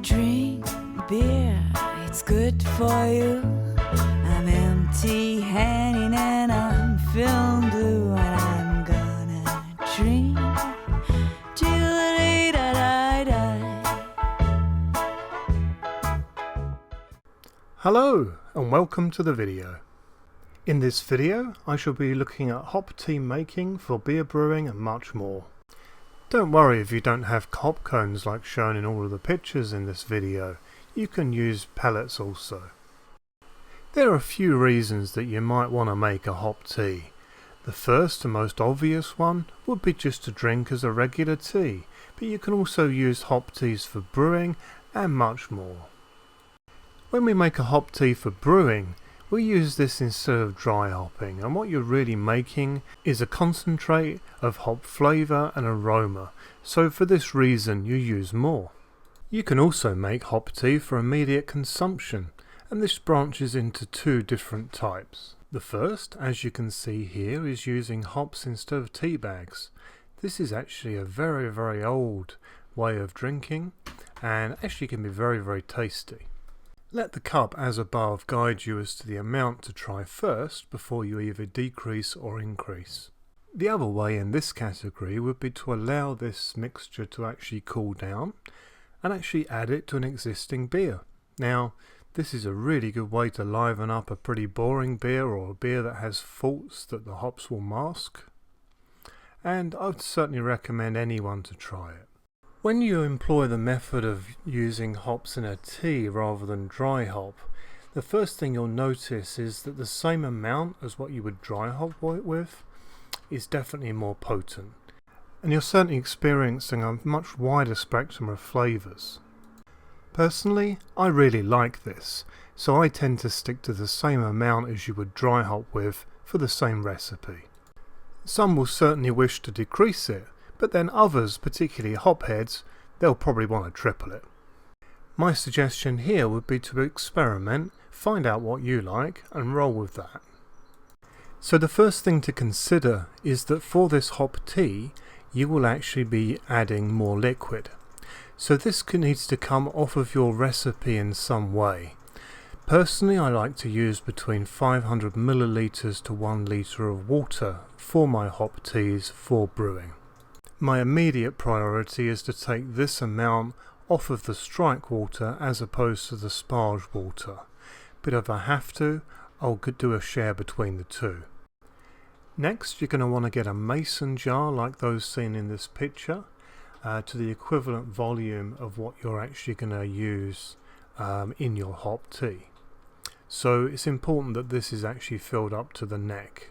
Drink beer, it's good for you. I'm empty-handed and I'm feeling blue, and I'm gonna drink till the day that I die. Hello and welcome to the video. In this video I shall be looking at hop tea making for beer brewing and much more. Don't worry if you don't have hop cones like shown in all of the pictures in this video, you can use pellets also. There are a few reasons that you might want to make a hop tea. The first and most obvious one would be just to drink as a regular tea, but you can also use hop teas for brewing and much more. When we make a hop tea for brewing, we use this instead of dry hopping, and what you're really making is a concentrate of hop flavour and aroma, so for this reason you use more. You can also make hop tea for immediate consumption, and this branches into two different types. The first, as you can see here, is using hops instead of tea bags. This is actually a very old way of drinking, and actually can be very tasty. Let the cup as above guide you as to the amount to try first before you either decrease or increase. The other way in this category would be to allow this mixture to actually cool down and actually add it to an existing beer. Now this is a really good way to liven up a pretty boring beer or a beer that has faults that the hops will mask, and I would certainly recommend anyone to try it. When you employ the method of using hops in a tea rather than dry hop, the first thing you'll notice is that the same amount as what you would dry hop with is definitely more potent, and you're certainly experiencing a much wider spectrum of flavours. Personally, I really like this, so I tend to stick to the same amount as you would dry hop with for the same recipe. Some will certainly wish to decrease it, but then others, particularly hopheads, they'll probably want to triple it. My suggestion here would be to experiment, find out what you like and roll with that. So the first thing to consider is that for this hop tea you will actually be adding more liquid. So this needs to come off of your recipe in some way. Personally, I like to use between 500 millilitres to 1 litre of water for my hop teas for brewing. My immediate priority is to take this amount off of the strike water as opposed to the sparge water, but if I have to, I'll do a share between the two. Next, you're going to want to get a mason jar like those seen in this picture to the equivalent volume of what you're actually going to use in your hop tea. So it's important that this is actually filled up to the neck.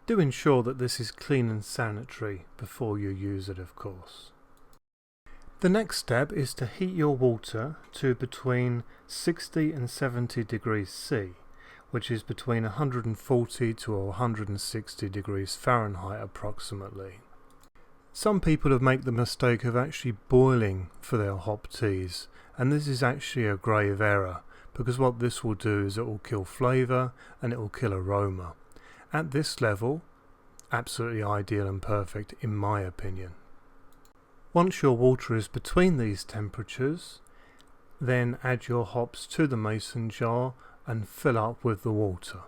Do ensure that this is clean and sanitary before you use it, of course. The next step is to heat your water to between 60 and 70 degrees C, which is between 140 to 160 degrees Fahrenheit approximately. Some people have made the mistake of actually boiling for their hop teas, and this is actually a grave error, because what this will do is it will kill flavour and it will kill aroma. At this level, absolutely ideal and perfect in my opinion. Once your water is between these temperatures, then add your hops to the mason jar and fill up with the water.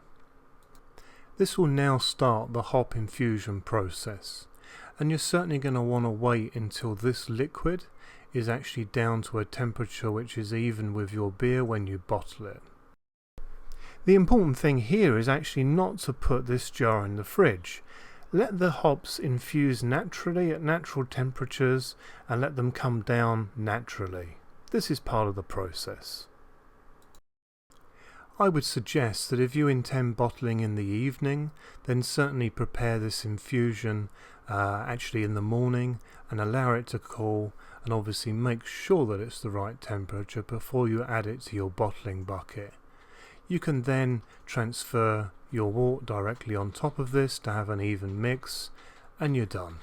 This will now start the hop infusion process, and you're certainly going to want to wait until this liquid is actually down to a temperature which is even with your beer when you bottle it. The important thing here is actually not to put this jar in the fridge. Let the hops infuse naturally at natural temperatures and let them come down naturally. This is part of the process. I would suggest that if you intend bottling in the evening, then certainly prepare this infusion actually in the morning and allow it to cool, and obviously make sure that it's the right temperature before you add it to your bottling bucket. You can then transfer your wort directly on top of this to have an even mix, and you're done.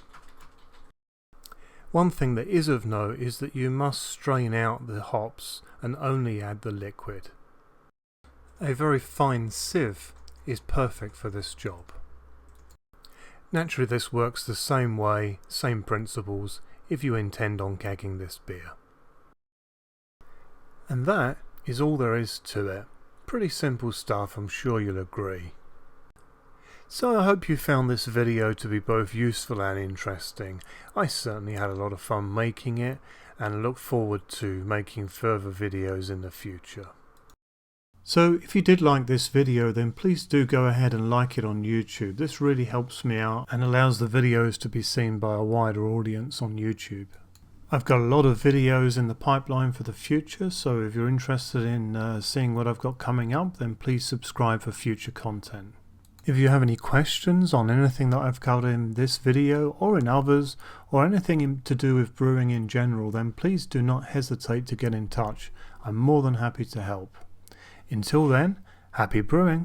One thing that is of note is that you must strain out the hops and only add the liquid. A very fine sieve is perfect for this job. Naturally this works the same way, same principles, if you intend on kegging this beer. And that is all there is to it. Pretty simple stuff, I'm sure you'll agree. So I hope you found this video to be both useful and interesting. I certainly had a lot of fun making it and look forward to making further videos in the future. So if you did like this video, then please do go ahead and like it on YouTube. This really helps me out and allows the videos to be seen by a wider audience on YouTube. I've got a lot of videos in the pipeline for the future, so if you're interested in seeing what I've got coming up, then please subscribe for future content. If you have any questions on anything that I've covered in this video or in others, or anything to do with brewing in general, then please do not hesitate to get in touch. I'm more than happy to help. Until then, happy brewing!